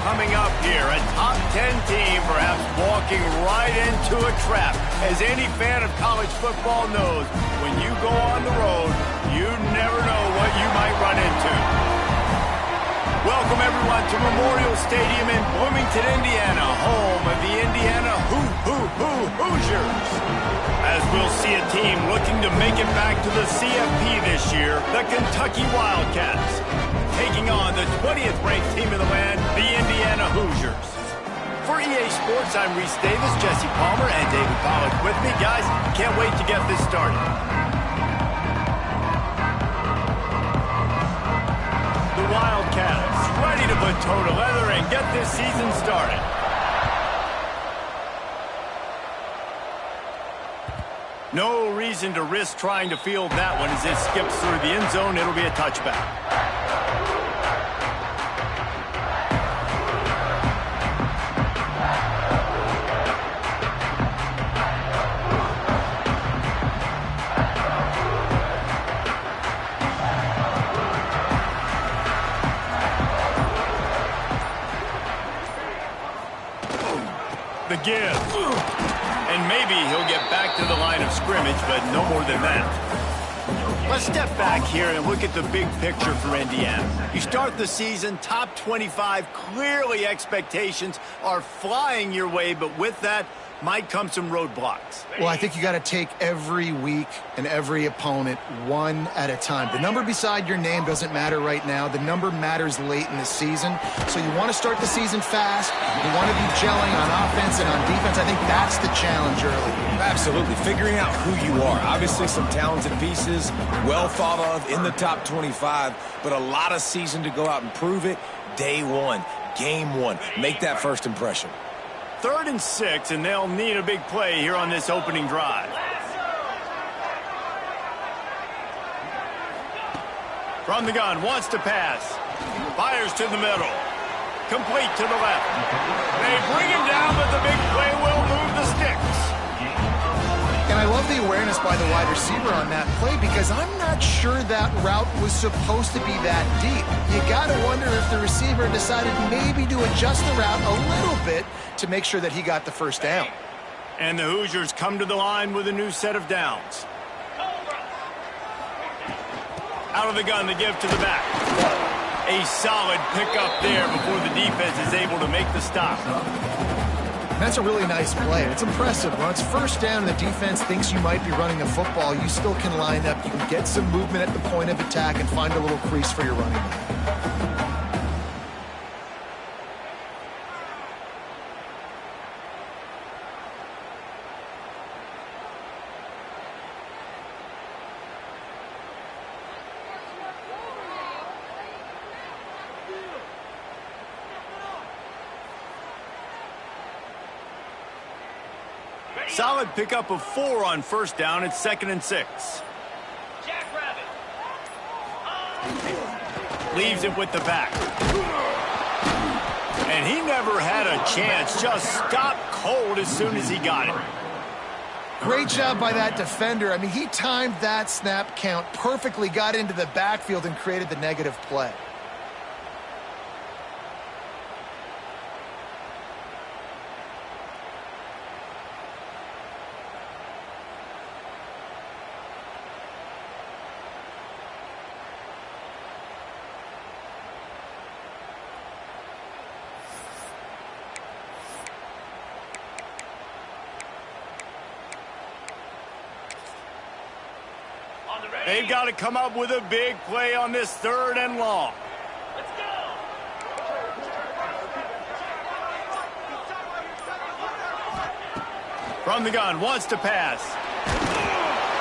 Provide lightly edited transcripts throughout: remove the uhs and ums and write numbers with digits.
coming up here. A top 10 team perhaps walking right into a trap. As any fan of college football knows, when you go on the road, you never know what you might run into. Welcome, everyone, to Memorial Stadium in Bloomington, Indiana, home of the Indiana Hoosiers. As we'll see a team looking to make it back to the CFP this year, the Kentucky Wildcats, taking on the 20th ranked team in the land, the Indiana Hoosiers. For EA Sports, I'm Reese Davis, Jesse Palmer, and David Pollack with me. Guys, can't wait to get this started. The Wildcats ready to put toe to leather and get this season started. No reason to risk trying to field that one as it skips through the end zone. It'll be a touchback. The give. And maybe he'll get back to the line of scrimmage, but no more than that. Let's step back here and look at the big picture for Indiana. You start the season top 25. Clearly expectations are flying your way, but with that might come some roadblocks. Well, I think you got to take every week and every opponent one at a time. The number beside your name doesn't matter right now. The number matters late in the season. So you want to start the season fast. You want to be gelling on offense and on defense. I think that's the challenge early. Absolutely. Figuring out who you are. Obviously some talented pieces, well thought of in the top 25, but a lot of season to go out and prove it. Day one, game one. Make that first impression. 3rd and 6, and they'll need a big play here on this opening drive. From the gun, wants to pass. Fires to the middle. Complete to the left. They bring him down, but the big play will move the sticks. And I love the awareness by the wide receiver on that play because I'm not sure that route was supposed to be that deep. You got to wonder if the receiver decided maybe to adjust the route a little bit to make sure that he got the first down. And the Hoosiers come to the line with a new set of downs. Out of the gun, the give to the back. A solid pickup there before the defense is able to make the stop. That's a really nice play. It's impressive. When it's first down and the defense thinks you might be running the football, you still can line up. You can get some movement at the point of attack and find a little crease for your running back. Solid pickup of 4 on first down. It's 2nd and 6. Leaves it with the back. And he never had a chance. Just stopped cold as soon as he got it. Great job by that defender. I mean, he timed that snap count perfectly, got into the backfield and created the negative play. They've got to come up with a big play on this 3rd and long. Let's go. From the gun, wants to pass.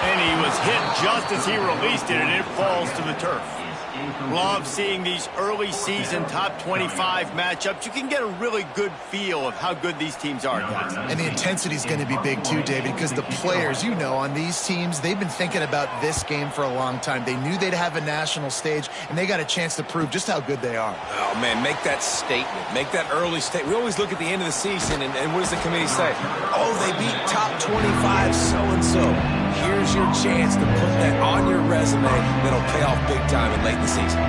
And he was hit just as he released it, and it falls to the turf. Love seeing these early season top 25 matchups. You can get a really good feel of how good these teams are, guys. And the intensity is going to be big too, David, because the players, you know, on these teams, they've been thinking about this game for a long time. They knew they'd have a national stage, and they got a chance to prove just how good they are. Oh, man, make that statement. Make that early statement. We always look at the end of the season, and what does the committee say? Oh, they beat top 25 so-and-so. Here's your chance to put that on your resume that'll pay off big time in late in the season.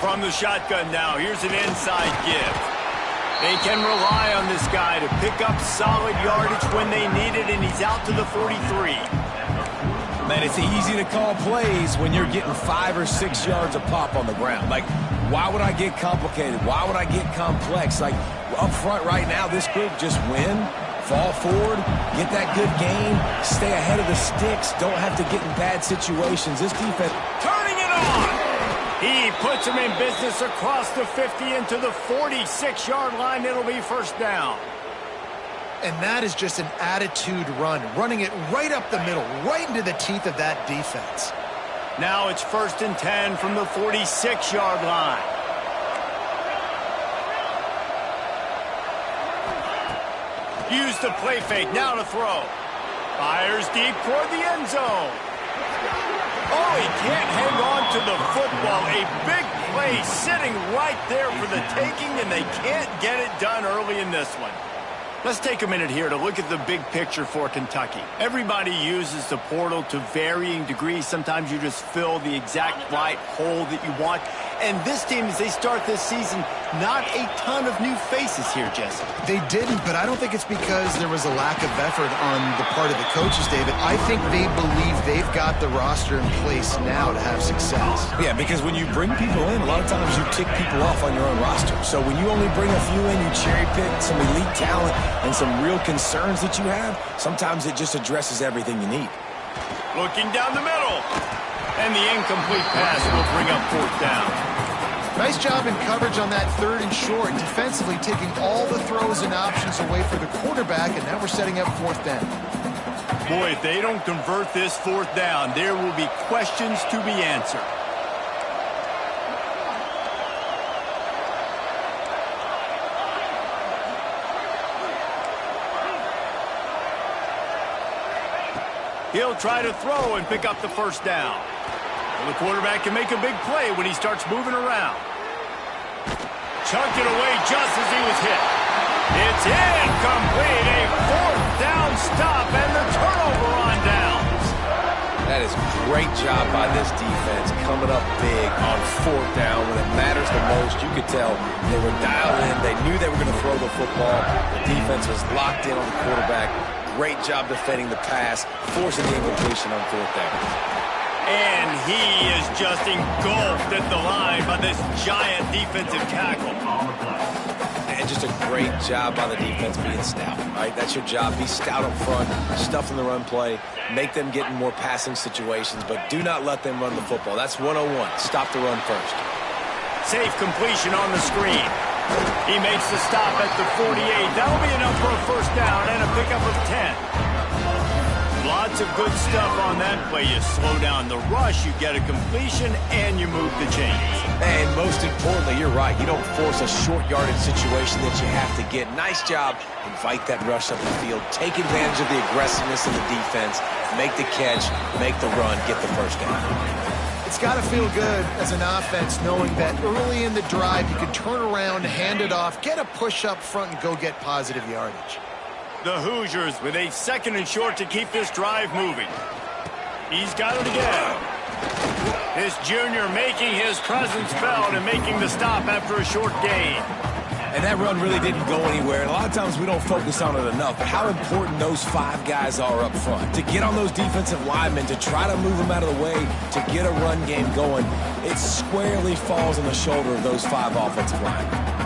From the shotgun now, here's an inside give. They can rely on this guy to pick up solid yardage when they need it, and he's out to the 43. Man, it's easy to call plays when you're getting 5 or 6 yards a pop on the ground. Like, why would I get complicated? Why would I get complex? Like, up front right now, this group just win, fall forward, get that good gain, stay ahead of the sticks, don't have to get in bad situations. This defense... Turning it on! He puts him in business across the 50 into the 46-yard line. It'll be first down. And that is just an attitude run, running it right up the middle, right into the teeth of that defense. Now it's 1st and 10 from the 46-yard line. Use the play fake, now to throw. Fires deep toward the end zone. Oh, he can't hang on to the football. A big play sitting right there for the taking, and they can't get it done early in this one. Let's take a minute here to look at the big picture for Kentucky. Everybody uses the portal to varying degrees. Sometimes you just fill the exact right hole that you want. And this team, as they start this season, not a ton of new faces here, Jesse. They didn't, but I don't think it's because there was a lack of effort on the part of the coaches, David. I think they believe they've got the roster in place now to have success. Yeah, because when you bring people in, a lot of times you tick people off on your own roster. So when you only bring a few in, you cherry pick some elite talent and some real concerns that you have, sometimes it just addresses everything you need. Looking down the middle. And the incomplete pass will bring up 4th down. Nice job in coverage on that 3rd and short, defensively taking all the throws and options away for the quarterback, and now we're setting up 4th down. Boy, if they don't convert this 4th down, there will be questions to be answered. He'll try to throw and pick up the 1st down. Well, the quarterback can make a big play when he starts moving around. Chunked it away just as he was hit. It's incomplete. A 4th down stop and the turnover on downs. That is a great job by this defense, coming up big on 4th down when it matters the most. You could tell they were dialed in. They knew they were going to throw the football. The defense was locked in on the quarterback. Great job defending the pass, forcing the incompletion on 4th down. And he is just engulfed at the line by this giant defensive tackle. And just a great job by the defense being stout. All right, that's your job. Be stout up front, stuff in the run play, make them get in more passing situations, but do not let them run the football. That's 101. Stop the run first. Safe completion on the screen. He makes the stop at the 48. That'll be enough for a 1st down and a pickup of 10. Lots of good stuff on that play. You slow down the rush, you get a completion, and you move the chains. And most importantly, you're right. You don't force a short yardage situation that you have to get. Nice job. Invite that rush up the field. Take advantage of the aggressiveness of the defense. Make the catch, make the run, get the 1st down. It's got to feel good as an offense knowing that early in the drive you can turn around, hand it off, get a push up front, and go get positive yardage. The Hoosiers with a 2nd and short to keep this drive moving. He's got it again. This junior making his presence felt and making the stop after a short gain. And that run really didn't go anywhere. And a lot of times we don't focus on it enough. But how important those 5 guys are up front. To get on those defensive linemen, to try to move them out of the way, to get a run game going, it squarely falls on the shoulder of those 5 offensive linemen.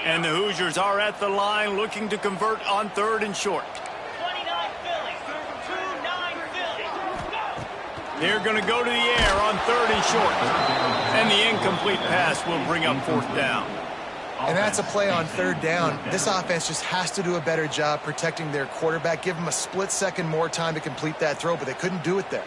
And the Hoosiers are at the line looking to convert on 3rd and short. 29 Philly. 2-9 Philly. They're going to go to the air on 3rd and short. And the incomplete pass will bring up 4th down. And that's a play on 3rd down. This offense just has to do a better job protecting their quarterback. Give them a split second more time to complete that throw, but they couldn't do it there.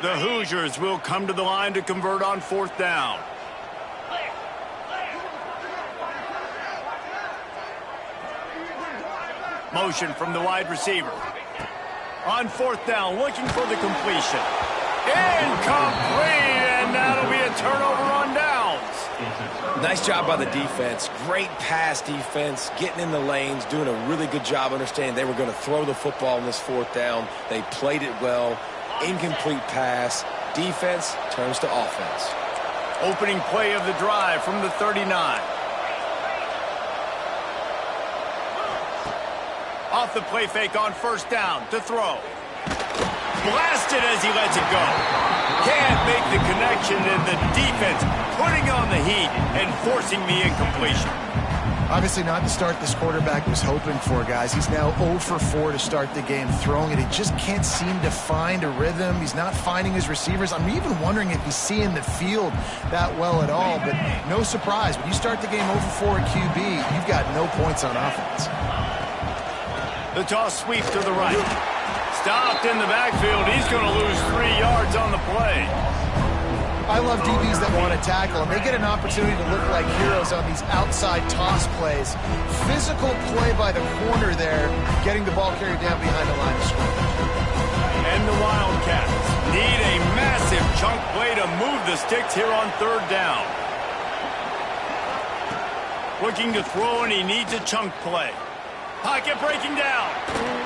The Hoosiers will come to the line to convert on 4th down. Motion from the wide receiver. On fourth down, looking for the completion. Incomplete, and that'll be a turnover on downs. Nice job by the defense. Great pass defense, getting in the lanes, doing a really good job understanding they were going to throw the football on this fourth down. They played it well. Incomplete pass. Defense turns to offense. Opening play of the drive from the 39. Off the play fake on first down to throw. Blasted as he lets it go. Can't make the connection, and the defense putting on the heat and forcing the incompletion. Obviously not the start this quarterback was hoping for, guys. He's now 0 for 4 to start the game throwing it. He just can't seem to find a rhythm. He's not finding his receivers. I'm even wondering if he's seeing the field that well at all, but no surprise. When you start the game 0 for 4 at QB, you've got no points on offense. The toss sweep to the right. Stopped in the backfield. He's going to lose 3 yards on the play. I love DBs that want to tackle, and they get an opportunity to look like heroes on these outside toss plays. Physical play by the corner there, getting the ball carried down behind the line of scrimmage. And the Wildcats need a massive chunk play to move the sticks here on third down. Looking to throw, and he needs a chunk play. Pocket breaking down.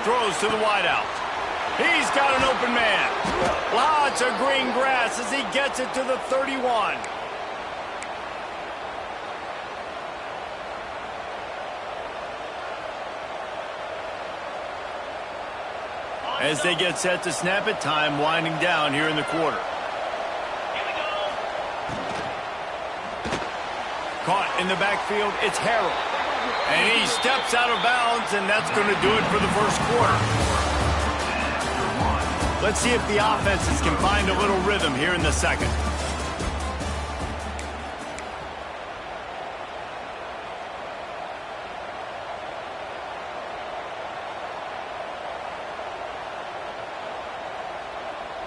Throws to the wideout. He's got an open man. Lots of green grass as he gets it to the 31. As they get set to snap it, time winding down here in the quarter. Caught in the backfield, it's Harrell. And he steps out of bounds, and that's going to do it for the first quarter. Let's see if the offenses can find a little rhythm here in the second.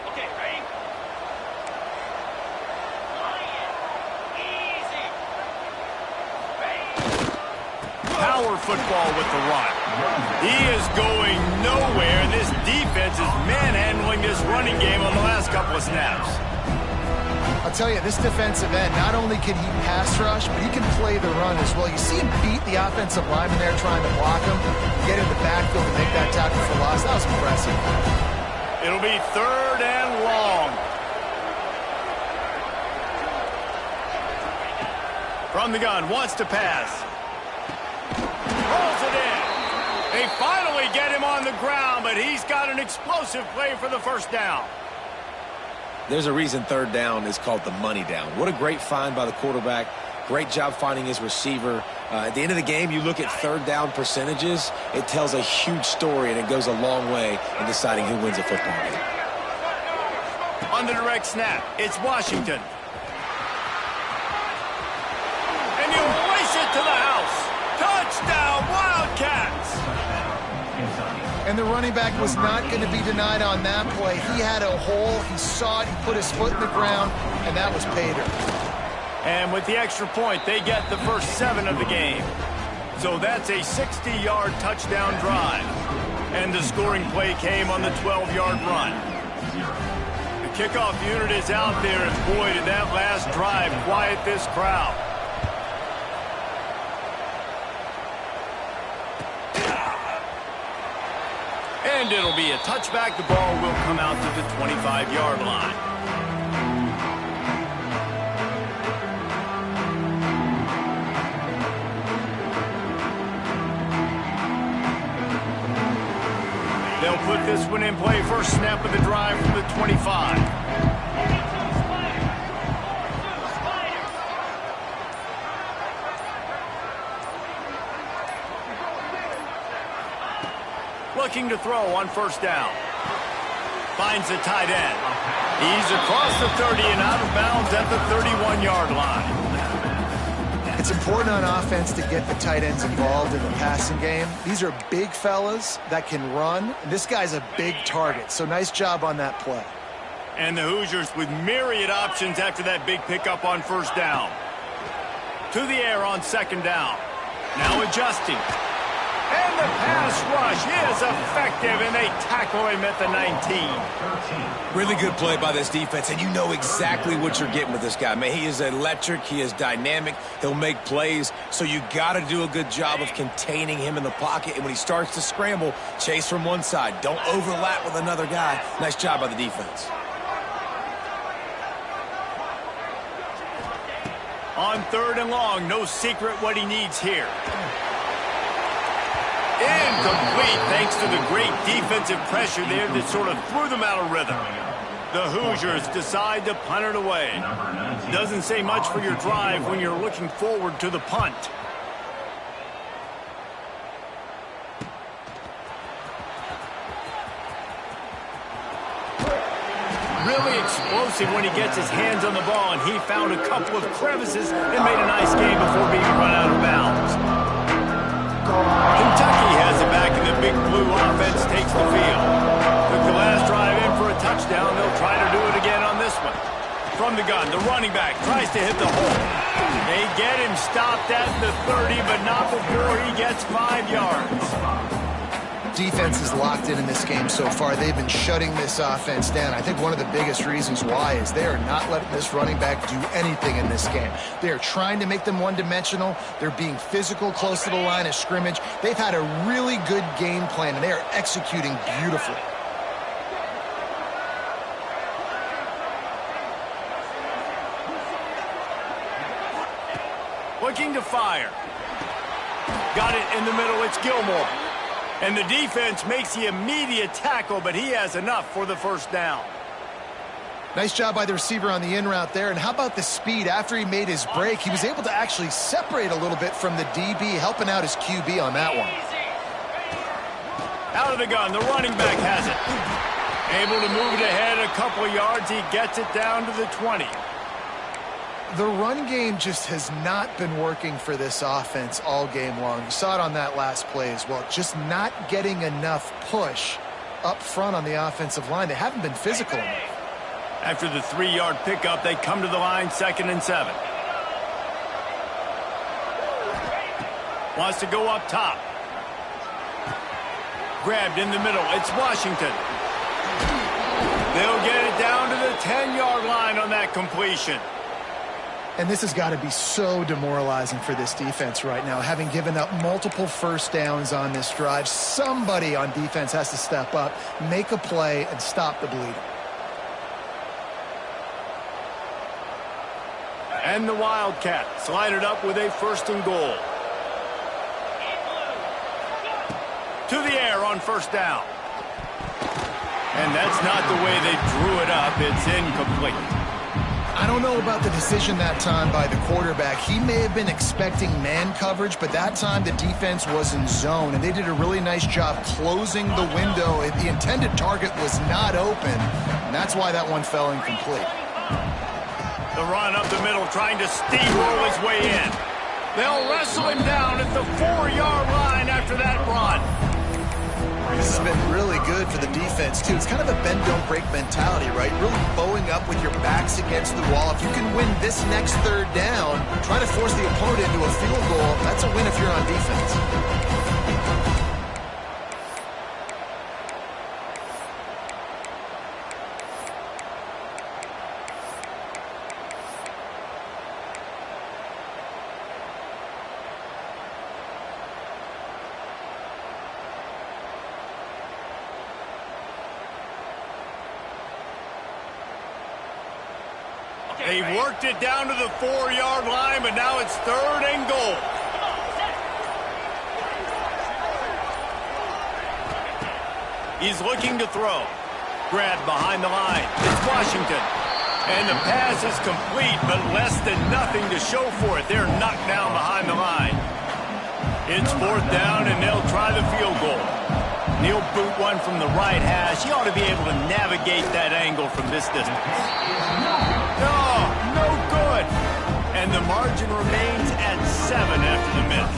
Okay, ready? Easy. Power football with the run. He is going nowhere. This defense is manhandling this running game on the last couple of snaps. I'll tell you, this defensive end, not only can he pass rush, but he can play the run as well. You see him beat the offensive lineman there trying to block him, get in the backfield and make that tackle for loss. That was impressive. It'll be third and long. From the gun, wants to pass. Rolls it in. They finally get him on the ground, but he's got an explosive play for the first down. There's a reason third down is called the money down. What a great find by the quarterback. Great job finding his receiver. At the end of the game, you look at third down percentages. It tells a huge story, and it goes a long way in deciding who wins a football game. On the direct snap, it's Washington. And you race it to the house. Touchdown, Wildcats! And the running back was not going to be denied on that play. He had a hole. He saw it. He put his foot in the ground, and that was Pater. And with the extra point, they get the first 7 of the game. So that's a 60-yard touchdown drive. And the scoring play came on the 12-yard run. The kickoff unit is out there, and boy, did that last drive quiet this crowd. And it'll be a touchback. The ball will come out to the 25-yard line. They'll put this one in play. First snap of the drive from the 25. Looking to throw on first down. Finds the tight end. He's across the 30 and out of bounds at the 31-yard line. It's important on offense to get the tight ends involved in the passing game. These are big fellas that can run. This guy's a big target, so nice job on that play. And the Hoosiers with myriad options after that big pickup on first down. To the air on second down. Now adjusting. And the pass rush is effective, and they tackle him at the 19. Really good play by this defense, and you know exactly what you're getting with this guy. Man, he is electric. He is dynamic. He'll make plays, so you got to do a good job of containing him in the pocket. And when he starts to scramble, chase from one side. Don't overlap with another guy. Nice job by the defense. On 3rd and long, no secret what he needs here. Incomplete, thanks to the great defensive pressure there that sort of threw them out of rhythm. The Hoosiers decide to punt it away. Doesn't say much for your drive when you're looking forward to the punt. Really explosive when he gets his hands on the ball, and he found a couple of crevices and made a nice game before being run out of bounds. Kentucky has it back, and the Big Blue offense takes the field. Took the last drive in for a touchdown. They'll try to do it again on this one. From the gun, the running back tries to hit the hole. They get him stopped at the 30, but not before he gets 5 yards. Defense is locked in this game so far. They've been shutting this offense down. I think one of the biggest reasons why is they are not letting this running back do anything in this game. They are trying to make them one-dimensional. They're being physical close to the line of scrimmage. They've had a really good game plan, and they are executing beautifully. Looking to fire. Got it in the middle. It's Gilmore. And the defense makes the immediate tackle, but he has enough for the first down. Nice job by the receiver on the in route there. And how about the speed? After he made his break, he was able to actually separate a little bit from the DB, helping out his QB on that one. Out of the gun, the running back has it. Able to move it ahead a couple of yards. He gets it down to the 20. The run game just has not been working for this offense all game long. You saw it on that last play as well. Just not getting enough push up front on the offensive line. They haven't been physical enough. After the 3-yard pickup, they come to the line, 2nd and 7. Wants to go up top. Grabbed in the middle. It's Washington. They'll get it down to the 10-yard line on that completion. And this has got to be so demoralizing for this defense right now, having given up multiple first downs on this drive. Somebody on defense has to step up, make a play, and stop the bleeding. And the Wildcats line it up with a 1st and goal. To the air on 1st down. And that's not the way they drew it up. It's incomplete. I don't know about the decision that time by the quarterback. He may have been expecting man coverage, but that time the defense was in zone, and they did a really nice job closing the window. The intended target was not open, and that's why that one fell incomplete. The run up the middle, trying to steamroll his way in. They'll wrestle him down at the 4-yard line after that run. This has been really good for the defense, too. It's kind of a bend-don't-break mentality, right? Really bowing up with your backs against the wall. If you can win this next 3rd down, try to force the opponent into a field goal. That's a win if you're on defense. They worked it down to the 4-yard line, but now it's 3rd and goal. He's looking to throw. Grabbed behind the line. It's Washington. And the pass is complete, but less than nothing to show for it. They're knocked down behind the line. It's 4th down, and they'll try the field goal. He'll boot one from the right hash. He ought to be able to navigate that angle from this distance. No good. And the margin remains at 7 after the miss.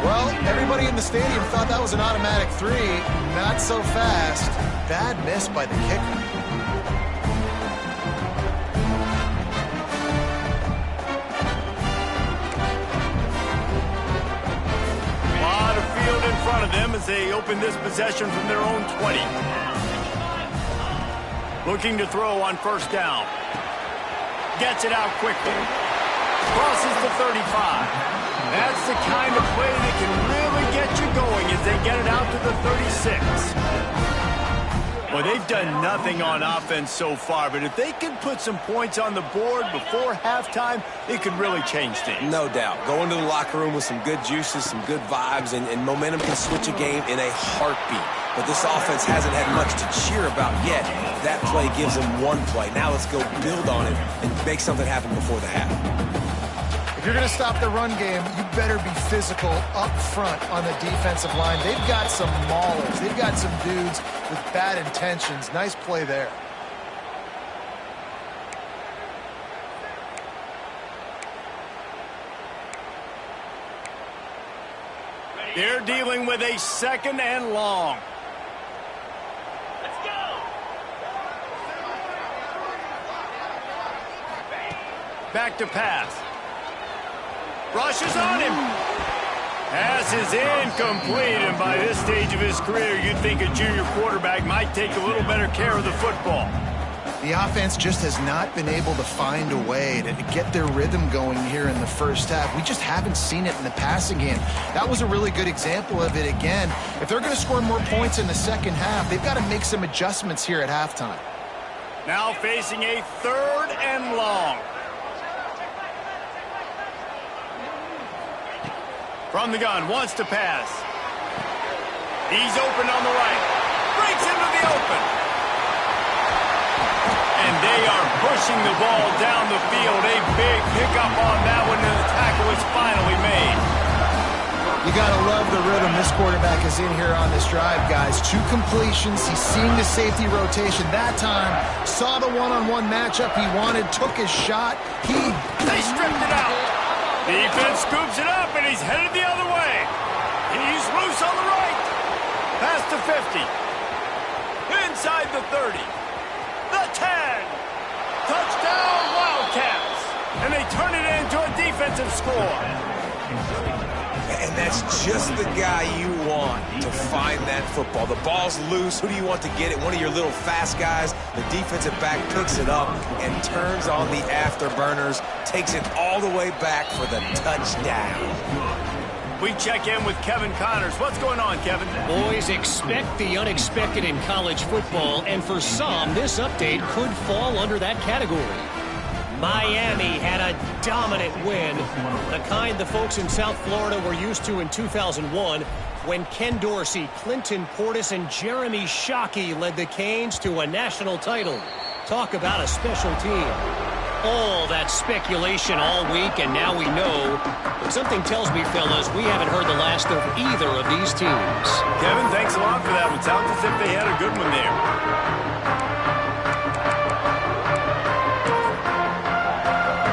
Well, everybody in the stadium thought that was an automatic 3. Not so fast. Bad miss by the kicker. front of them as they open this possession from their own 20. Looking to throw on first down. Gets it out quickly. Crosses the 35. That's the kind of play that can really get you going as they get it out to the 36. Well, they've done nothing on offense so far, but if they can put some points on the board before halftime, it could really change things. No doubt. Go into the locker room with some good juices, some good vibes, and momentum can switch a game in a heartbeat. But this offense hasn't had much to cheer about yet. That play gives them one play. Now let's go build on it and make something happen before the half. If you're going to stop the run game, you better be physical up front on the defensive line. They've got some maulers. They've got some dudes with bad intentions. Nice play there. They're dealing with a second and long. Let's go. Back to pass. Rushes on him. Pass is incomplete, and by this stage of his career, you'd think a junior quarterback might take a little better care of the football. The offense just has not been able to find a way to get their rhythm going here in the first half. We just haven't seen it in the passing game. That was a really good example of it again. If they're going to score more points in the second half, they've got to make some adjustments here at halftime. Now facing a third and long. From the gun, wants to pass. He's open on the right. Breaks into the open. And they are pushing the ball down the field. A big pickup on that one, and the tackle is finally made. You got to love the rhythm this quarterback is in here on this drive, guys. 2 completions. He's seeing the safety rotation that time. Saw the one-on-one matchup he wanted, took his shot. They stripped it out. Defense scoops it up, and he's headed the other way. He's loose on the right. Past the 50. Inside the 30. The 10. Touchdown, Wildcats. And they turn it into a defensive score. And that's just the guy you want to find that football. The ball's loose. Who do you want to get it? One of your little fast guys. The defensive back picks it up and turns on the afterburners, takes it all the way back for the touchdown. We check in with Kevin Connors. What's going on, Kevin? Boys, expect the unexpected in college football, and for some, this update could fall under that category. Miami had a dominant win, the kind the folks in South Florida were used to in 2001 when Ken Dorsey, Clinton Portis, and Jeremy Shockey led the Canes to a national title. Talk about a special team. All that speculation all week, and now we know. But something tells me, fellas, we haven't heard the last of either of these teams. Kevin, thanks a lot for that. It sounds as if they had a good one there.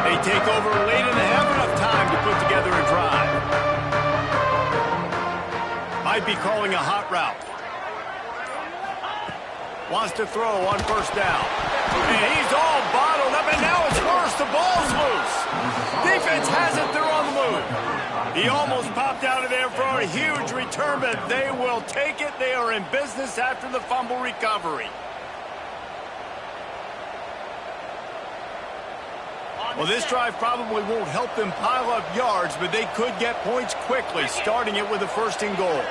They take over late in the half, enough time to put together a drive. Might be calling a hot route. Wants to throw on first down. And he's all bottled up, and now it's worse. The ball's loose. Defense has it. They're on the move. He almost popped out of there for a huge return, but they will take it. They are in business after the fumble recovery. Well, this drive probably won't help them pile up yards, but they could get points quickly, starting it with a first and goal.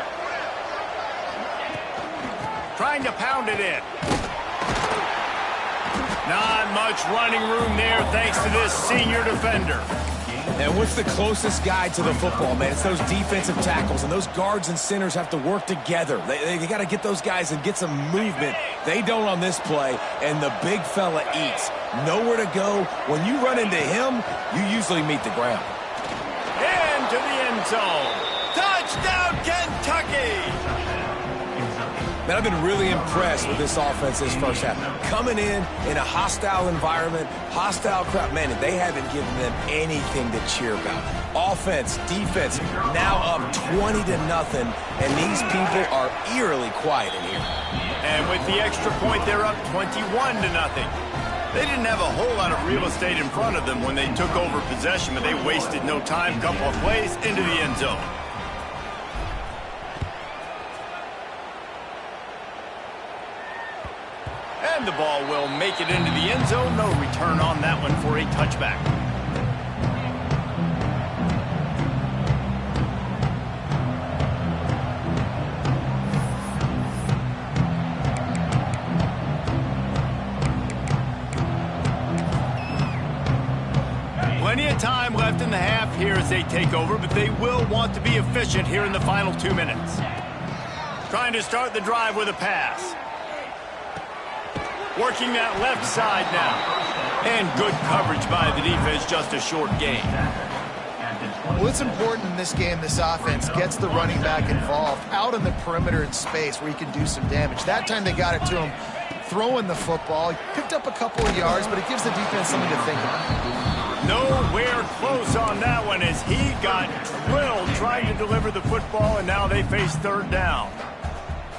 Trying to pound it in. Not much running room there thanks to this senior defender. And what's the closest guy to the football, man? It's those defensive tackles, and those guards and centers have to work together. They got to get those guys and get some movement. They don't on this play, and the big fella eats. Nowhere to go. When you run into him, you usually meet the ground. Into the end zone. Touchdown, Kentucky! Man, I've been really impressed with this offense this first half. Coming in a hostile environment, hostile crowd, man, they haven't given them anything to cheer about. Offense, defense, now up 20-0, and these people are eerily quiet in here. And with the extra point, they're up 21-0. They didn't have a whole lot of real estate in front of them when they took over possession, but they wasted no time. Couple of plays into the end zone. And the ball will make it into the end zone. No return on that one for a touchback. Plenty of time left in the half here as they take over, but they will want to be efficient here in the final 2 minutes. Trying to start the drive with a pass. Working that left side now. And good coverage by the defense, just a short gain. Well, it's important in this game, this offense gets the running back involved out in the perimeter in space where he can do some damage. That time they got it to him throwing the football. He picked up a couple of yards, but it gives the defense something to think about. Nowhere close on that one as he got drilled trying to deliver the football, and now they face third down.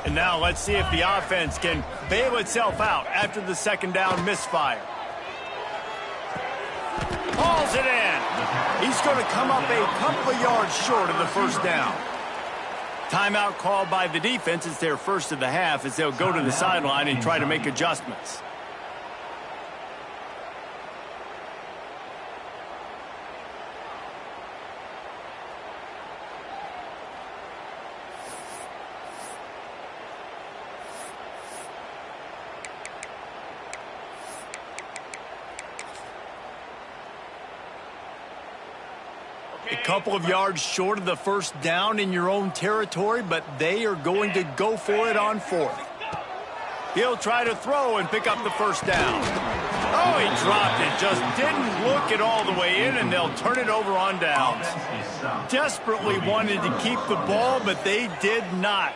And now let's see if the offense can bail itself out after the second down misfire. Hauls it in. He's going to come up a couple of yards short of the first down. Timeout called by the defense. It's their first of the half as they'll go to the sideline and try to make adjustments. A couple of yards short of the first down in your own territory, but they are going to go for it on fourth. He'll try to throw and pick up the first down. Oh, he dropped it. Just didn't look it all the way in, and they'll turn it over on downs. Desperately wanted to keep the ball, but they did not.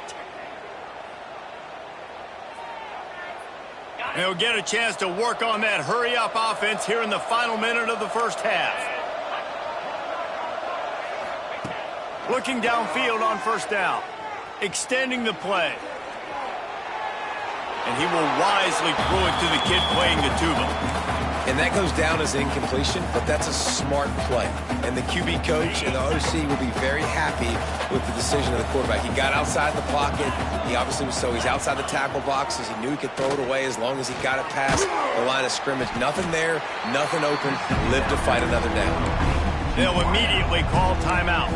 They'll get a chance to work on that hurry-up offense here in the final minute of the first half. Looking downfield on first down. Extending the play. And he will wisely throw it to the kid playing the tuba. And that goes down as an incompletion, but that's a smart play. And the QB coach and the OC will be very happy with the decision of the quarterback. He got outside the pocket. He obviously was he's outside the tackle boxes. He knew he could throw it away as long as he got it past the line of scrimmage. Nothing there, nothing open. Live to fight another down. They'll immediately call timeout.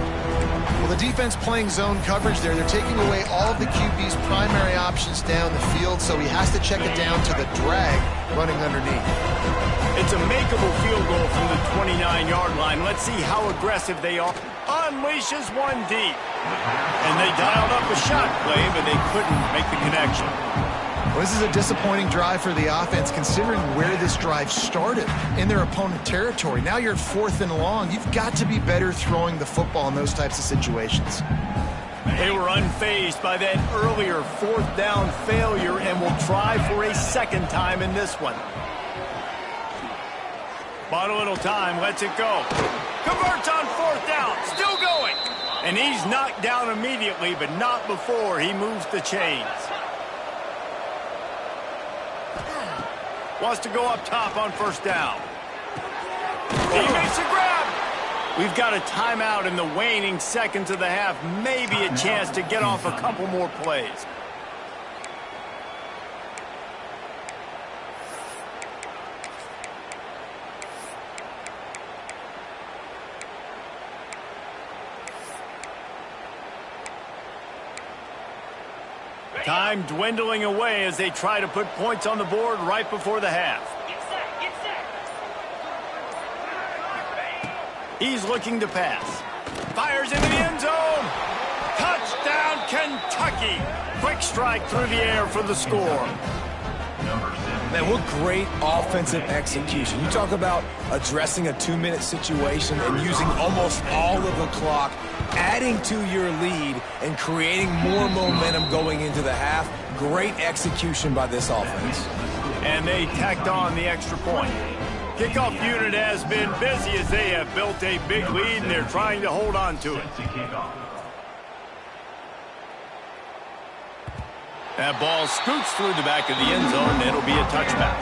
Well, the defense playing zone coverage there. They're taking away all of the QB's primary options down the field, so he has to check it down to the drag running underneath. It's a makeable field goal from the 29-yard line. Let's see how aggressive they are. Unleashes one deep. And they dialed up a shot play, but they couldn't make the connection. Well, this is a disappointing drive for the offense, considering where this drive started, in their opponent territory. Now you're at 4th and long. You've got to be better throwing the football in those types of situations. They were unfazed by that earlier 4th down failure and will try for a second time in this one. Bought a little time, lets it go. Converts on 4th down, still going. And he's knocked down immediately, but not before he moves the chains. Wants to go up top on first down. He makes a grab. We've got a timeout in the waning seconds of the half. Maybe a chance to get off a couple more plays. Time dwindling away as they try to put points on the board right before the half. Get set. He's looking to pass. Fires into the end zone. Touchdown, Kentucky. Quick strike through the air for the score. Man, what great offensive execution. You talk about addressing a 2-minute situation and using almost all of the clock, adding to your lead and creating more momentum going into the half. Great execution by this offense. And they tacked on the extra point. Kickoff unit has been busy as they have built a big lead and they're trying to hold on to it. That ball scoots through the back of the end zone, and it'll be a touchback.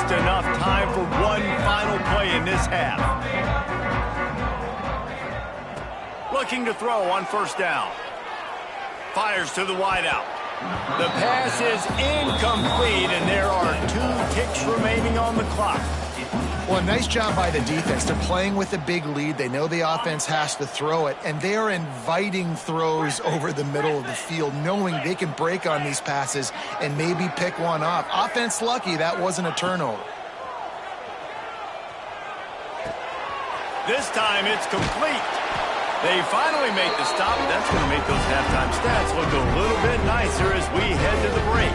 just enough time for one final play in this half. Looking to throw on first down. Fires to the wideout. The pass is incomplete, and there are 2 ticks remaining on the clock. Well, a nice job by the defense. They're playing with a big lead. They know the offense has to throw it, and they are inviting throws over the middle of the field, knowing they can break on these passes and maybe pick one off. Offense lucky that wasn't a turnover. This time it's complete. They finally make the stop. That's going to make those halftime stats look a little bit nicer as we head to the break.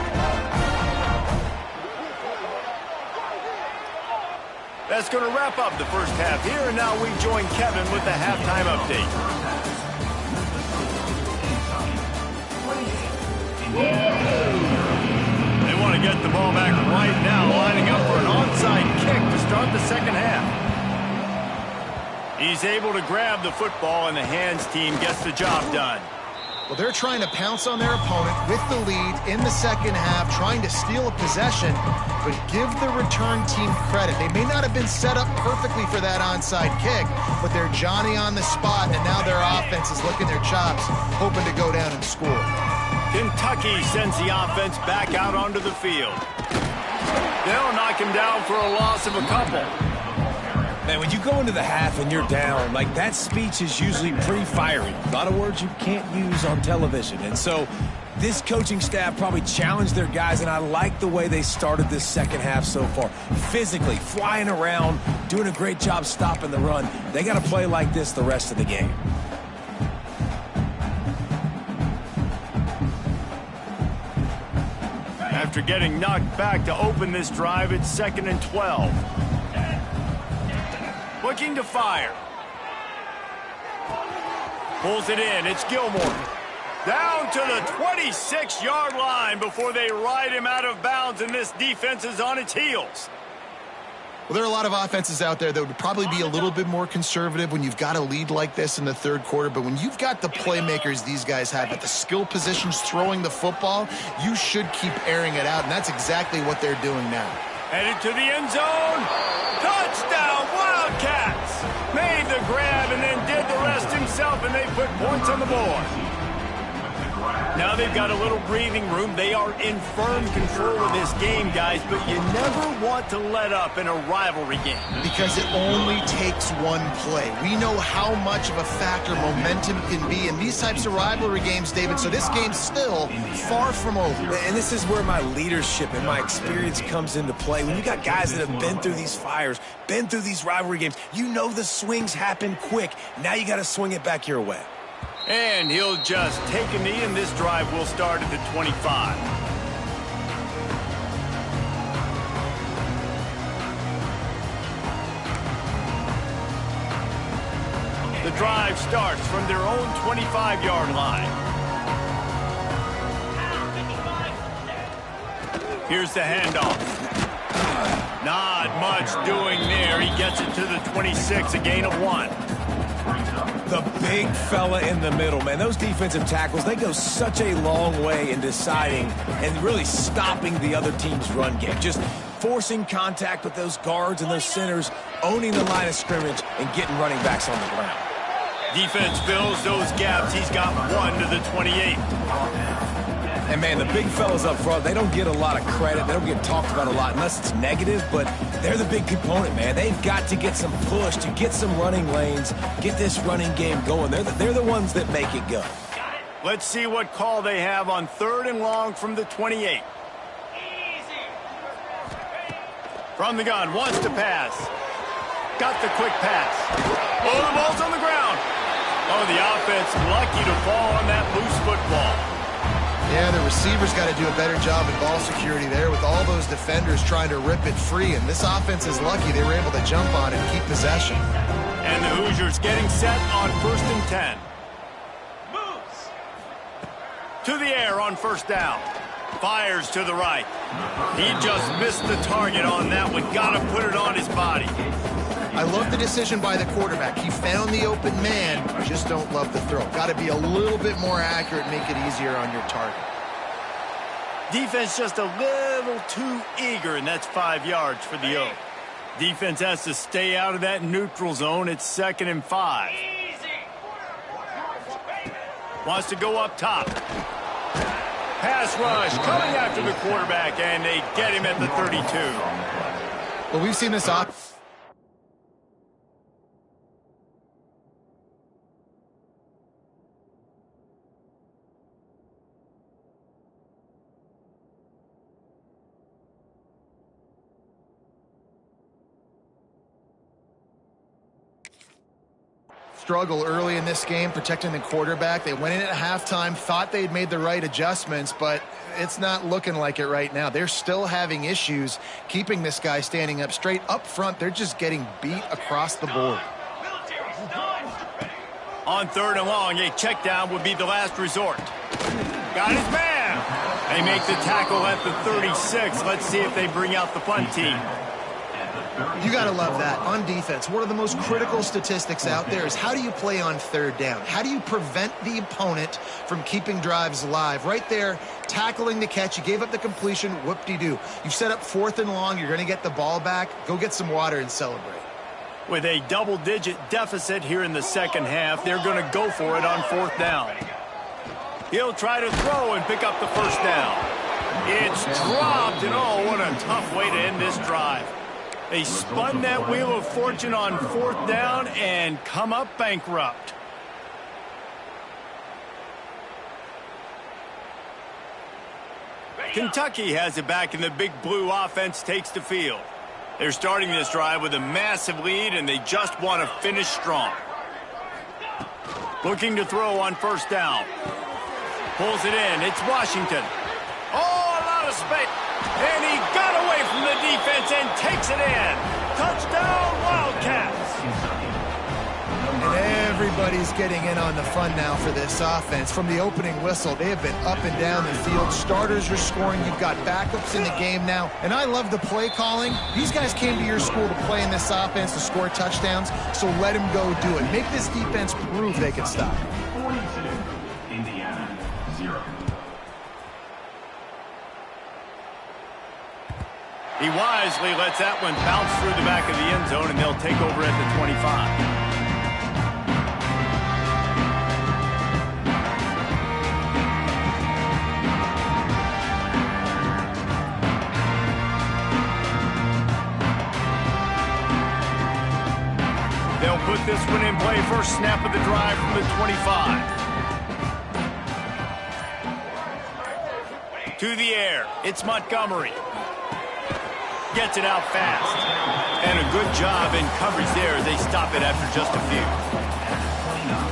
That's going to wrap up the first half here, and now we join Kevin with the halftime update. They want to get the ball back right now, lining up for an onside kick to start the second half. He's able to grab the football, and the hands team gets the job done. Well, they're trying to pounce on their opponent with the lead in the second half, trying to steal a possession, but give the return team credit. They may not have been set up perfectly for that onside kick, but they're Johnny on the spot, and now their offense is licking their chops, hoping to go down and score. Kentucky sends the offense back out onto the field. They'll knock him down for a loss of a couple. Man, when you go into the half and you're down, like, that speech is usually pretty fiery. A lot of words you can't use on television. And so this coaching staff probably challenged their guys, and I like the way they started this second half so far. Physically, flying around, doing a great job stopping the run. They got to play like this the rest of the game. After getting knocked back to open this drive, it's 2nd and 12. Looking to fire. Pulls it in. It's Gilmore. Down to the 26-yard line before they ride him out of bounds, and this defense is on its heels. Well, there are a lot of offenses out there that would probably be a little bit more conservative when you've got a lead like this in the third quarter. But when you've got the playmakers these guys have at the skill positions throwing the football, you should keep airing it out, and that's exactly what they're doing now. Headed to the end zone. Touchdown, Wildcats! Made the grab and then did the rest himself, and they put points on the board. Now they've got a little breathing room. They are in firm control of this game, guys, but you never want to let up in a rivalry game. Because it only takes one play. We know how much of a factor momentum can be in these types of rivalry games, David, so this game's still far from over. And this is where my leadership and my experience comes into play. When you got guys that have been through these fires, been through these rivalry games, you know the swings happen quick. Now you got to swing it back your way. And he'll just take a knee, and this drive will start at the 25. The drive starts from their own 25-yard line. Here's the handoff. Not much doing there. He gets it to the 26, a gain of 1. The big fella in the middle, man. Those defensive tackles, they go such a long way in deciding and really stopping the other team's run game. Just forcing contact with those guards and those centers, owning the line of scrimmage, and getting running backs on the ground. Defense fills those gaps. He's got 1 to the 28. And, man, the big fellas up front, they don't get a lot of credit. They don't get talked about a lot unless it's negative, but they're the big component, man. They've got to get some push to get some running lanes, get this running game going. They're the ones that make it go. Let's see what call they have on 3rd and long from the 28. From the gun, wants to pass. Got the quick pass. Oh, the ball's on the ground. Oh, the offense lucky to fall on that loose football. Yeah, the receivers got to do a better job at ball security there with all those defenders trying to rip it free. And this offense is lucky they were able to jump on it and keep possession. And the Hoosiers getting set on 1st and 10. Moves. To the air on 1st down. Fires to the right. He just missed the target on that one. Got to put it on his body. I love the decision by the quarterback. He found the open man, just don't love the throw. Got to be a little bit more accurate, make it easier on your target. Defense just a little too eager, and that's 5 yards for the O. Defense has to stay out of that neutral zone. It's 2nd and 5. Wants to go up top. Pass rush coming after the quarterback, and they get him at the 32. Well, we've seen this off. Struggle early in this game protecting the quarterback. They went in at halftime, thought they'd made the right adjustments, but it's not looking like it right now. They're still having issues keeping this guy standing up straight. Up front, they're just getting beat across the board. On 3rd and long, a check down would be the last resort. Got his man. They make the tackle at the 36. Let's see if they bring out the punt team. You got to love that. On defense, one of the most critical statistics out there is how do you play on 3rd down? How do you prevent the opponent from keeping drives alive? Right there, tackling the catch. You gave up the completion. Whoop-de-doo. You've set up 4th and long. You're going to get the ball back. Go get some water and celebrate. With a double-digit deficit here in the second half, they're going to go for it on 4th down. He'll try to throw and pick up the 1st down. It's dropped, and oh, what a tough way to end this drive. They spun that wheel of fortune on 4th down and come up bankrupt. Kentucky has it back, and the Big Blue offense takes the field. They're starting this drive with a massive lead, and they just want to finish strong. Looking to throw on 1st down. Pulls it in. It's Washington. Oh, a lot of space. And he got away from the defense and takes it in. Touchdown, Wildcats. And everybody's getting in on the fun now for this offense. From the opening whistle, they have been up and down the field. Starters are scoring. You've got backups in the game now. And I love the play calling. These guys came to your school to play in this offense to score touchdowns, so let them go do it. Make this defense prove they can stop. 42, Indiana, 0. He wisely lets that one bounce through the back of the end zone, and they'll take over at the 25. They'll put this one in play. First snap of the drive from the 25. To the air. It's Montgomery. Gets it out fast. And a good job in coverage there as they stop it after just a few.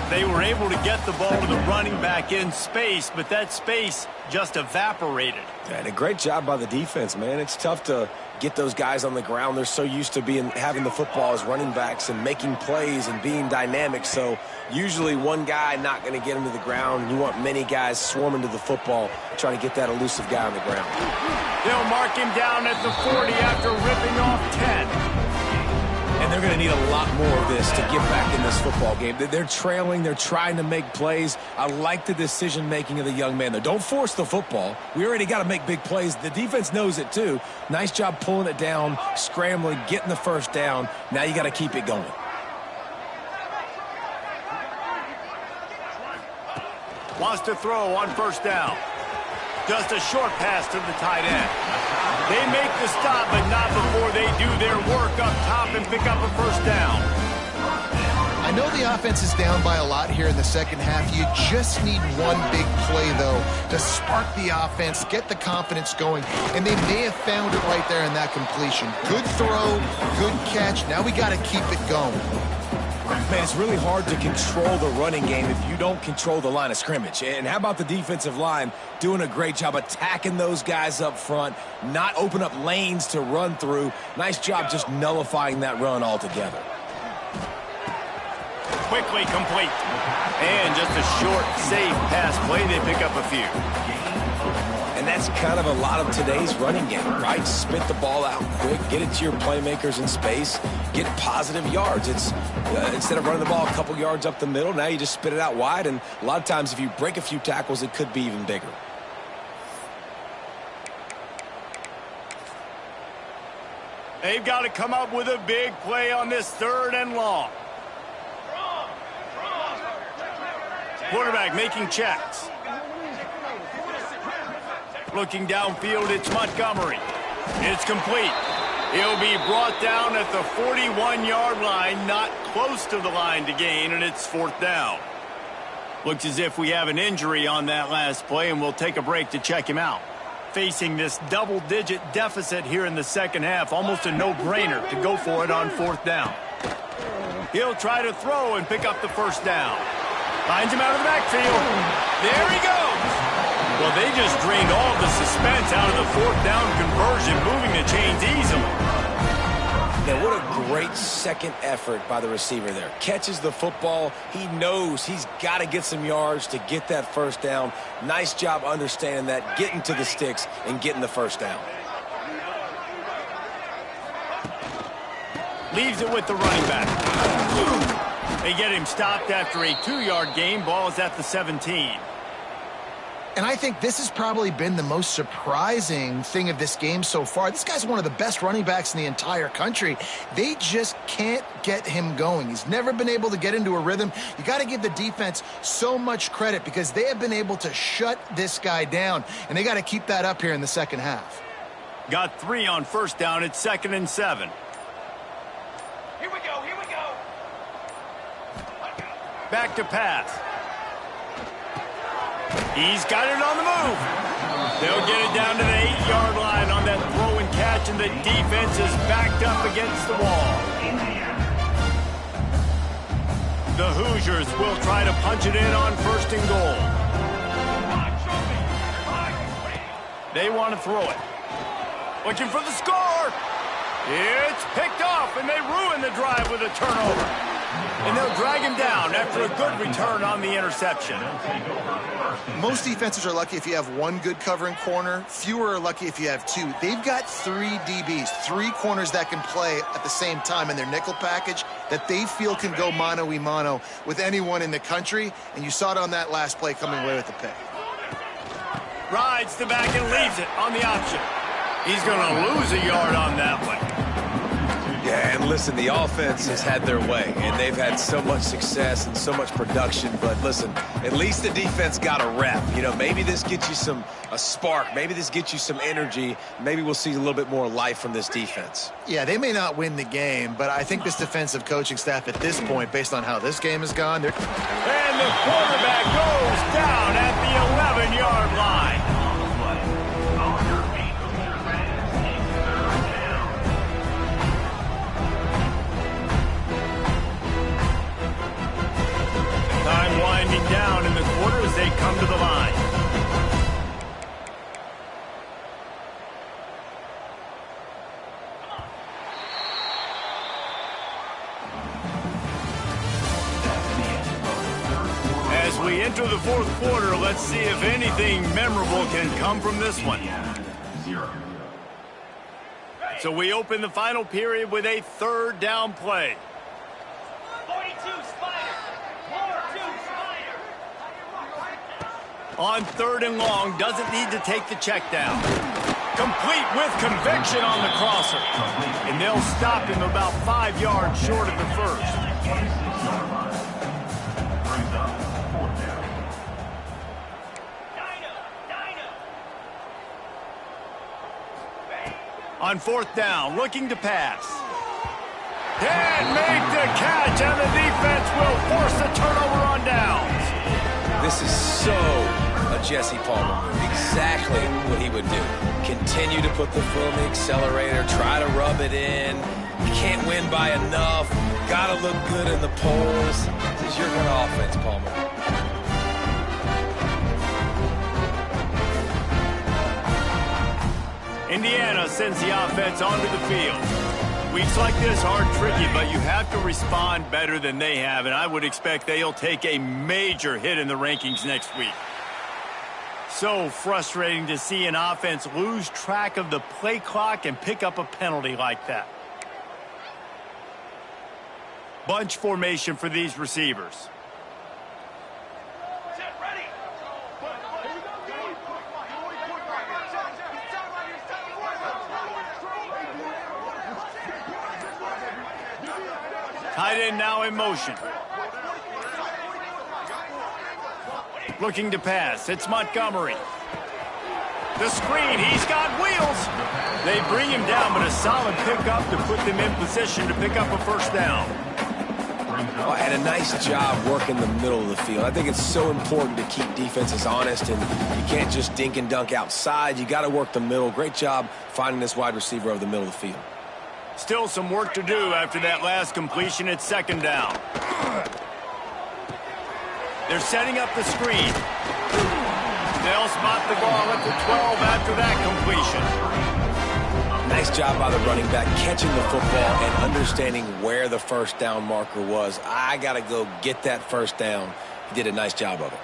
They were able to get the ball to the running back in space, but that space just evaporated. And a great job by the defense, man. It's tough to get those guys on the ground. They're so used to having the football as running backs and making plays and being dynamic. So usually one guy not going to get him to the ground. You want many guys swarming to the football, trying to get that elusive guy on the ground. They'll mark him down at the 40 after ripping off 10. And they're going to need a lot more of this to get back in this football game. They're trailing. They're trying to make plays. I like the decision-making of the young man, though. Don't force the football. We already got to make big plays. The defense knows it, too. Nice job pulling it down, scrambling, getting the 1st down. Now you got to keep it going. Wants to throw on 1st down. Just a short pass to the tight end. They make the stop, but not before they do their work up top and pick up a 1st down. I know the offense is down by a lot here in the second half. You just need one big play, though, to spark the offense, get the confidence going, and they may have found it right there in that completion. Good throw, good catch. Now we got to keep it going. Man, it's really hard to control the running game if you don't control the line of scrimmage. And how about the defensive line doing a great job attacking those guys up front, not open up lanes to run through. Nice job just nullifying that run altogether. Quickly complete. And just a short, safe pass play. They pick up a few. And that's kind of a lot of today's running game, right? Spit the ball out quick, get it to your playmakers in space, get positive yards. It's instead of running the ball a couple yards up the middle, now you just spit it out wide, and a lot of times if you break a few tackles, it could be even bigger. They've got to come up with a big play on this 3rd and long. Quarterback making checks. Looking downfield, it's Montgomery. It's complete. He'll be brought down at the 41-yard line, not close to the line to gain, and it's 4th down. Looks as if we have an injury on that last play, and we'll take a break to check him out. Facing this double-digit deficit here in the second half, almost a no-brainer to go for it on 4th down. He'll try to throw and pick up the 1st down. Finds him out of the backfield. There he goes. Well, they just drained all of the suspense out of the 4th down conversion, moving the chains easily. Now, what a great second effort by the receiver there. Catches the football. He knows he's got to get some yards to get that 1st down. Nice job understanding that, getting to the sticks and getting the 1st down. Leaves it with the running back. They get him stopped after a 2-yard gain. Ball is at the 17. And I think this has probably been the most surprising thing of this game so far. This guy's one of the best running backs in the entire country. They just can't get him going. He's never been able to get into a rhythm. You got to give the defense so much credit because they have been able to shut this guy down, and they got to keep that up here in the second half. Got 3 on 1st down. It's 2nd and 7. Here we go, here we go. Back to pass. He's got it on the move. They'll get it down to the 8-yard line on that throw and catch, and the defense is backed up against the wall. The Hoosiers will try to punch it in on 1st and goal. They want to throw it. Looking for the score. It's picked off, and they ruin the drive with a turnover. And they'll drag him down after a good return on the interception. Most defenses are lucky if you have one good covering corner. Fewer are lucky if you have 2. They've got 3 DBs, 3 corners that can play at the same time in their nickel package that they feel can go mano-a-mano with anyone in the country. And you saw it on that last play coming away with the pick. Rides the back and leaves it on the option. He's going to lose a yard on that one. Yeah, and listen, the offense has had their way, and they've had so much success and so much production. But listen, at least the defense got a rep. You know, maybe this gets you a spark. Maybe this gets you some energy. Maybe we'll see a little bit more life from this defense. Yeah, they may not win the game, but I think this defensive coaching staff at this point, based on how this game has gone, and the quarterback goes down at the 11-yard line. Time winding down in the quarter as they come to the line. As we enter the 4th quarter, let's see if anything memorable can come from this one. 0. So we open the final period with a 3rd down play. 42 Spider. 42 Spider. On 3rd and long, doesn't need to take the check down. Complete with conviction on the crosser. And they'll stop him about 5 yards short of the 1st. On 4th down, looking to pass. And make the catch, and the defense will force the turnover on downs. This is so a Jesse Palmer move. Exactly what he would do. Continue to put the foot on the accelerator, try to rub it in. You can't win by enough. Got to look good in the polls. This is your kind of offense, Palmer. Indiana sends the offense onto the field. Weeks like this are tricky, but you have to respond better than they have, and I would expect they'll take a major hit in the rankings next week. So frustrating to see an offense lose track of the play clock and pick up a penalty like that. Bunch formation for these receivers. Tight end now in motion. Looking to pass. It's Montgomery. The screen. He's got wheels. They bring him down, but a solid pickup to put them in position to pick up a first down. Oh, and a nice job working the middle of the field. I think it's so important to keep defenses honest, and you can't just dink and dunk outside. You got to work the middle. Great job finding this wide receiver over the middle of the field. Still some work to do after that last completion. It's second down. They're setting up the screen. They'll spot the ball at the 12 after that completion. Nice job by the running back catching the football and understanding where the first down marker was. I got to go get that first down. He did a nice job of it.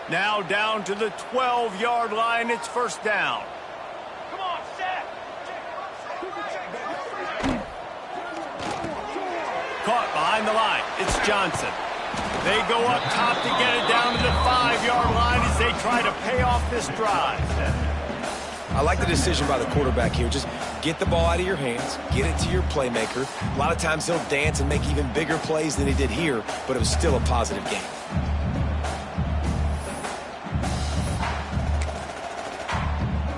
Now down to the 12-yard line. It's first down. Come on, set. Caught behind the line. It's Johnson. They go up top to get it down to the 5-yard line as they try to pay off this drive. I like the decision by the quarterback here. Just get the ball out of your hands, get it to your playmaker. A lot of times he'll dance and make even bigger plays than he did here, but it was still a positive game.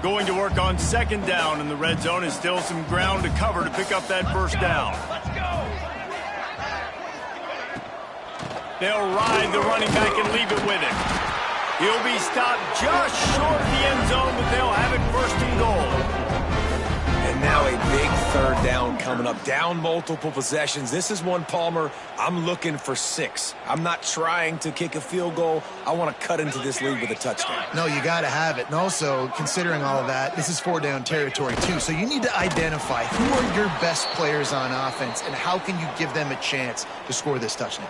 Going to work on second down in the red zone, and still some ground to cover to pick up that first down. Let's go. They'll ride the running back and leave it with him. He'll be stopped just short of the end zone, but they'll have it first and goal. And now a big third down coming up. Down multiple possessions. This is one, Palmer, I'm looking for 6. I'm not trying to kick a field goal. I want to cut into this lead with a touchdown. No, you got to have it. And also, considering all of that, this is 4-down territory, too. So you need to identify who are your best players on offense and how can you give them a chance to score this touchdown.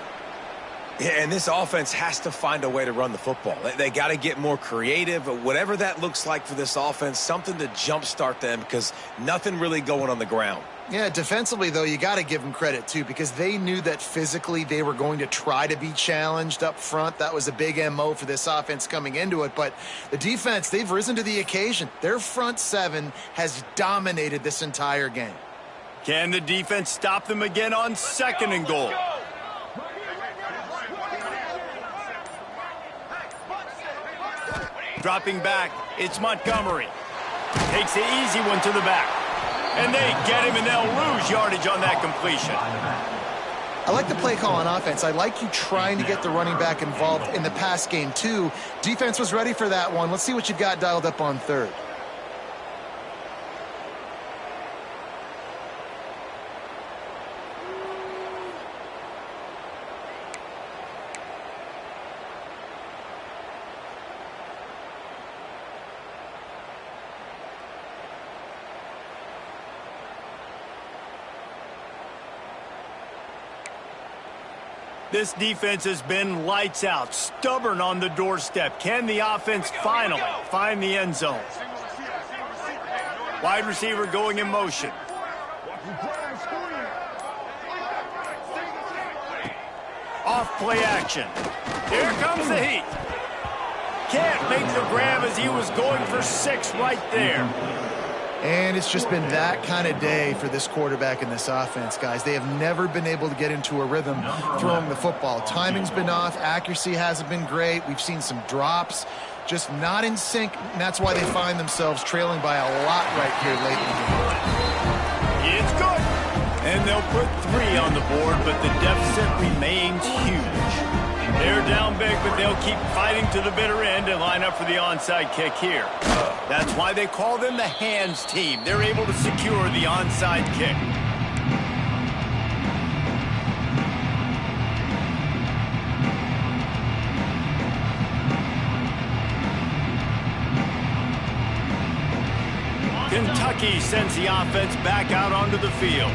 Yeah, and this offense has to find a way to run the football. They got to get more creative, whatever that looks like for this offense, something to jumpstart them because nothing really going on the ground. Yeah, defensively, though, you got to give them credit, too, because they knew that physically they were going to try to be challenged up front. That was a big MO for this offense coming into it. But the defense, they've risen to the occasion. Their front seven has dominated this entire game. Can the defense stop them again on second and goal? Dropping back, it's Montgomery. Takes the easy one to the back. And they get him, and they'll lose yardage on that completion. I like the play call on offense. I like you trying to get the running back involved in the pass game, too. Defense was ready for that one. Let's see what you've got dialed up on third. This defense has been lights out, stubborn on the doorstep. Can the offense finally find the end zone? Wide receiver going in motion. Off play action. Here comes the heat. Can't make the grab as he was going for 6 right there. And it's just been that kind of day for this quarterback and this offense, guys. They have never been able to get into a rhythm throwing the football. Timing's been off. Accuracy hasn't been great. We've seen some drops, just not in sync, and that's why they find themselves trailing by a lot right here late in the game. It's good. And they'll put 3 on the board, but the deficit remains huge. They're down big, but they'll keep fighting to the bitter end and line up for the onside kick here. That's why they call them the hands team. They're able to secure the onside kick. Kentucky sends the offense back out onto the field.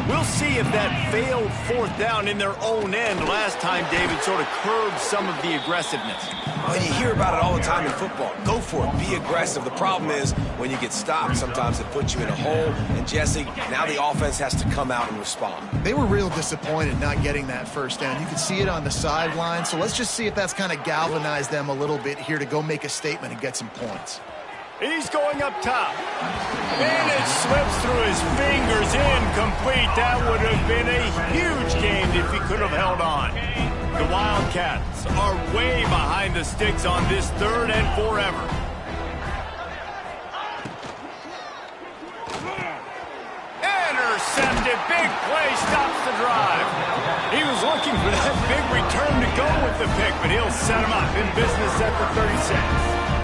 We'll see if that failed 4th down in their own end last time, David, sort of curbed some of the aggressiveness. Well, you hear about it all the time in football. Go for it. Be aggressive. The problem is when you get stopped, sometimes it puts you in a hole. And, Jesse, now the offense has to come out and respond. They were real disappointed not getting that first down. You could see it on the sideline. So let's just see if that's kind of galvanized them a little bit here to go make a statement and get some points. He's going up top. And it slips through his fingers, incomplete. That would have been a huge gain if he could have held on. The Wildcats are way behind the sticks on this 3rd and forever. Intercepted, big play, stops the drive. He was looking for that big return to go with the pick, but he'll set him up in business at the 36.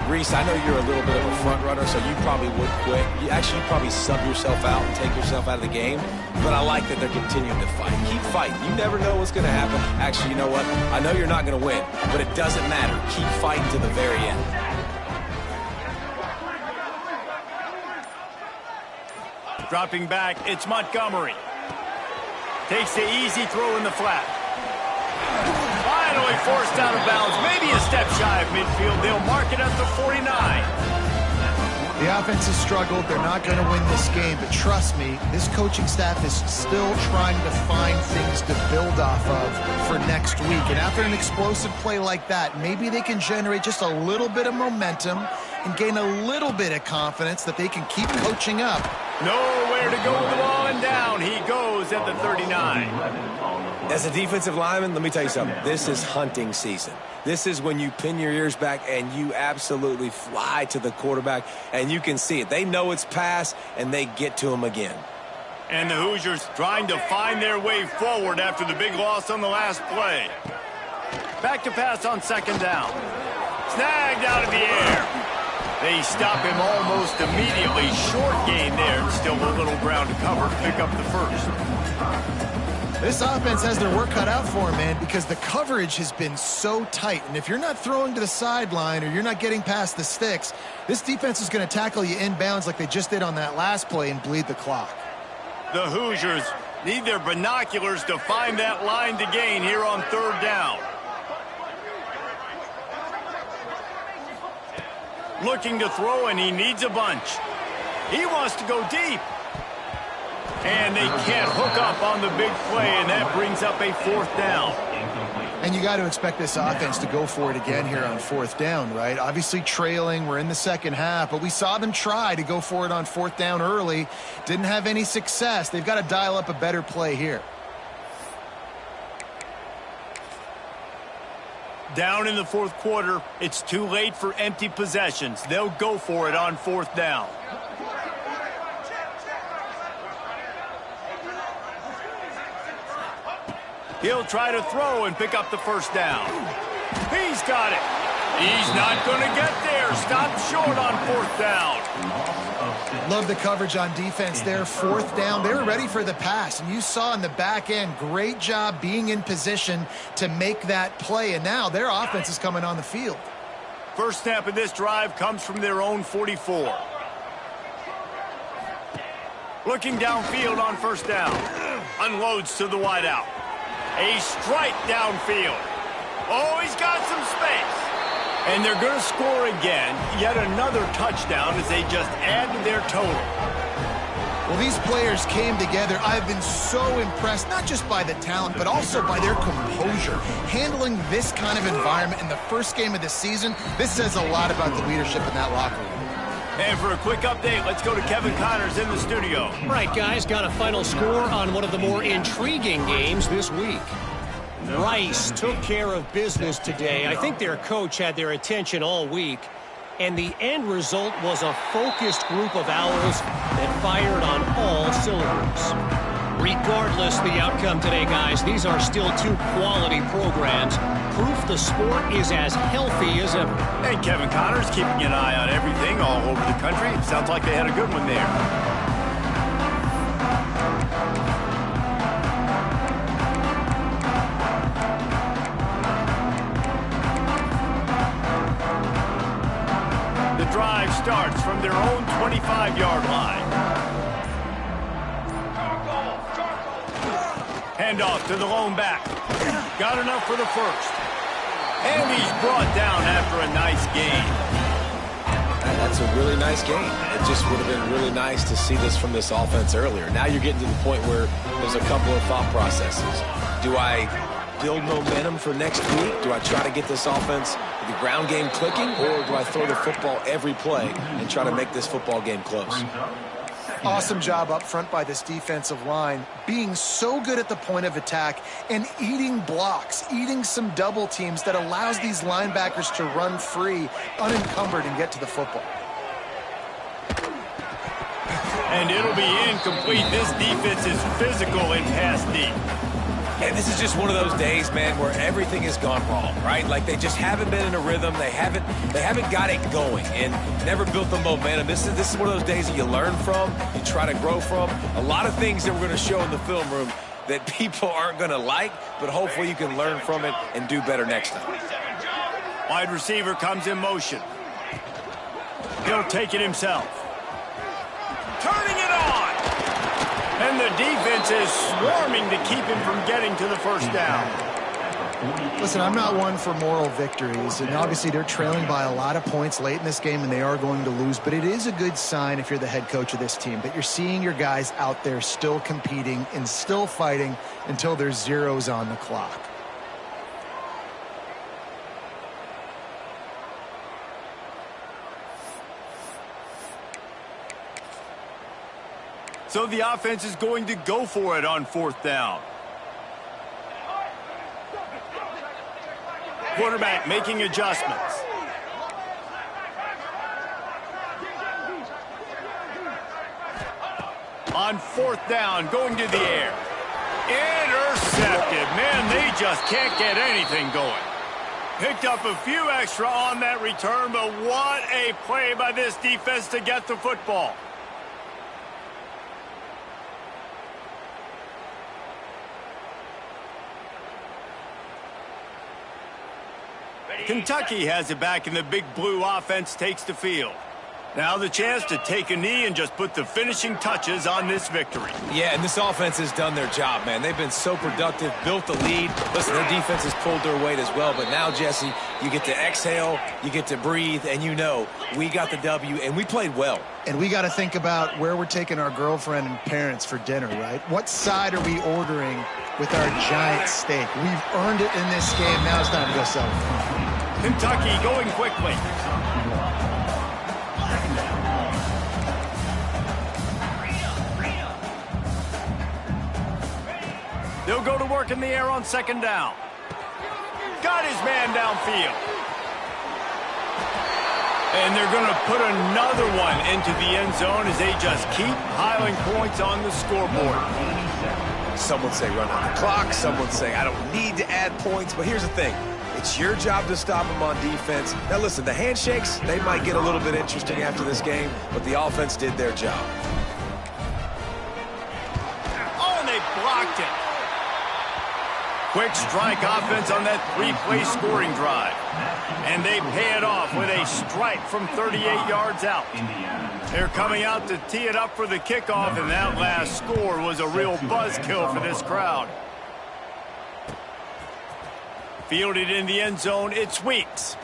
Reese, I know you're a little bit of a front runner, so you probably would quit. You probably sub yourself out and take yourself out of the game. But I like that they're continuing to fight. Keep fighting. You never know what's going to happen. Actually, you know what? I know you're not going to win, but it doesn't matter. Keep fighting to the very end. Dropping back, it's Montgomery. Takes the easy throw in the flat. Finally forced out of bounds. Maybe a step shy of midfield. They'll mark it at the 49. The offense has struggled. They're not going to win this game. But trust me, this coaching staff is still trying to find things to build off of for next week. And after an explosive play like that, maybe they can generate just a little bit of momentum and gain a little bit of confidence that they can keep coaching up. Nowhere to go with the ball, and down he goes at the 39. As a defensive lineman, let me tell you something. This is hunting season. This is when you pin your ears back and you absolutely fly to the quarterback, and you can see it. They know it's pass, and they get to him again. And the Hoosiers trying to find their way forward after the big loss on the last play. Back to pass on 2nd down. Snagged out of the air. They stop him almost immediately. Short gain there. Still a little ground to cover to pick up the first. This offense has their work cut out for them, man, because the coverage has been so tight. And if you're not throwing to the sideline or you're not getting past the sticks, this defense is going to tackle you inbounds like they just did on that last play and bleed the clock. The Hoosiers need their binoculars to find that line to gain here on 3rd down. Looking to throw, and he needs a bunch. He wants to go deep. And they can't hook up on the big play, and that brings up a 4th down. And you got to expect this offense to go for it again here on 4th down, right? Obviously trailing, we're in the 2nd half, but we saw them try to go for it on 4th down early. Didn't have any success. They've got to dial up a better play here. Down in the 4th quarter, it's too late for empty possessions. They'll go for it on 4th down. He'll try to throw and pick up the 1st down. He's got it. He's not going to get there. Stopped short on 4th down. Love the coverage on defense there. 4th down. They were ready for the pass. And you saw in the back end, great job being in position to make that play. And now their offense is coming on the field. First snap of this drive comes from their own 44. Looking downfield on 1st down. Unloads to the wideout. A strike downfield. Oh, he's got some space. And they're going to score again. Yet another touchdown as they just add to their total. Well, these players came together. I've been so impressed, not just by the talent, but also by their composure. Handling this kind of environment in the first game of the season, this says a lot about the leadership in that locker room. And for a quick update, let's go to Kevin Connors in the studio. Right, guys, got a final score on one of the more intriguing games this week. Rice took care of business today. I think their coach had their attention all week. And the end result was a focused group of Owls that fired on all cylinders. Regardless the outcome today, guys, these are still 2 quality programs. Proof the sport is as healthy as ever. And Kevin Connors keeping an eye on everything all over the country. Sounds like they had a good one there. The drive starts from their own 25-yard line. Handoff to the lone back. Got enough for the first. And he's brought down after a nice gain. That's a really nice game. It just would have been really nice to see this from this offense earlier. Now you're getting to the point where there's a couple of thought processes. Do I build momentum for next week? Do I try to get this offense, the ground game clicking, or do I throw the football every play and try to make this football game close? Awesome job up front by this defensive line, being so good at the point of attack and eating blocks, eating some double teams that allows these linebackers to run free, unencumbered, and get to the football. And it'll be incomplete. This defense is physical in pass deep. And this is just one of those days, man, where everything has gone wrong, right? Like they just haven't been in a rhythm. They haven't got it going and never built the momentum. This is one of those days that you learn from, you try to grow from. A lot of things that we're going to show in the film room that people aren't going to like, but hopefully you can learn from it and do better next time. Wide receiver comes in motion. He'll take it himself. Turning it on. And the defense is swarming to keep him from getting to the first down. Listen, I'm not one for moral victories, and obviously they're trailing by a lot of points late in this game, and they are going to lose, but it is a good sign if you're the head coach of this team that you're seeing your guys out there still competing and still fighting until there's zeros on the clock. So the offense is going to go for it on fourth down. Quarterback making adjustments. On fourth down, going to the air. Intercepted. Man, they just can't get anything going. Picked up a few extra on that return, but what a play by this defense to get the football. Kentucky has it back, and the big blue offense takes the field. Now the chance to take a knee and just put the finishing touches on this victory. Yeah, and this offense has done their job, man. They've been so productive, built the lead. Listen, their defense has pulled their weight as well. But now, Jesse, you get to exhale, you get to breathe, and you know we got the W, and we played well. And we got to think about where we're taking our girlfriend and parents for dinner, right? What side are we ordering with our giant steak? We've earned it in this game. Now it's time to go sell it. Kentucky going quickly. They'll go to work in the air on second down. Got his man downfield. And they're going to put another one into the end zone as they just keep piling points on the scoreboard. Some would say run out the clock. Some would say I don't need to add points. But here's the thing. It's your job to stop them on defense. Now, listen, the handshakes, they might get a little bit interesting after this game, but the offense did their job. Oh, and they blocked it. Quick strike offense on that three-play scoring drive. And they pay it off with a strike from 38 yards out. They're coming out to tee it up for the kickoff, and that last score was a real buzzkill for this crowd. Fielded in the end zone, it's Weeks.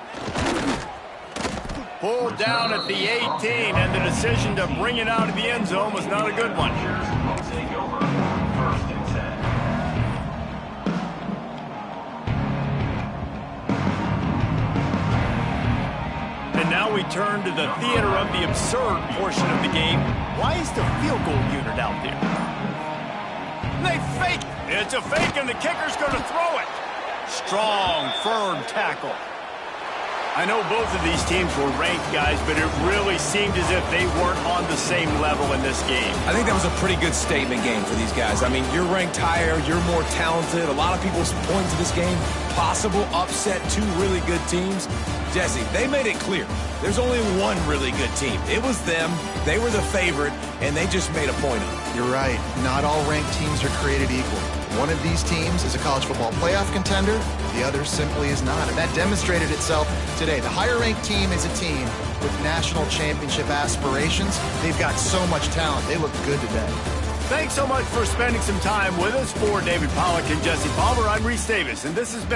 Pulled down at the 18, and the decision to bring it out of the end zone was not a good one. And now we turn to the theater of the absurd portion of the game. Why is the field goal unit out there? They fake it. It's a fake, and the kicker's going to throw it. Strong, firm tackle. I know both of these teams were ranked, guys, but it really seemed as if they weren't on the same level in this game. I think that was a pretty good statement game for these guys. I mean, you're ranked higher, you're more talented. A lot of people point to this game, possible upset, two really good teams. Jesse, they made it clear. There's only one really good team. It was them. They were the favorite, and they just made a point of it. You're right. Not all ranked teams are created equal. One of these teams is a college football playoff contender. The other simply is not. And that demonstrated itself today. The higher-ranked team is a team with national championship aspirations. They've got so much talent. They look good today. Thanks so much for spending some time with us. For David Pollack and Jesse Palmer, I'm Reese Davis, and this has been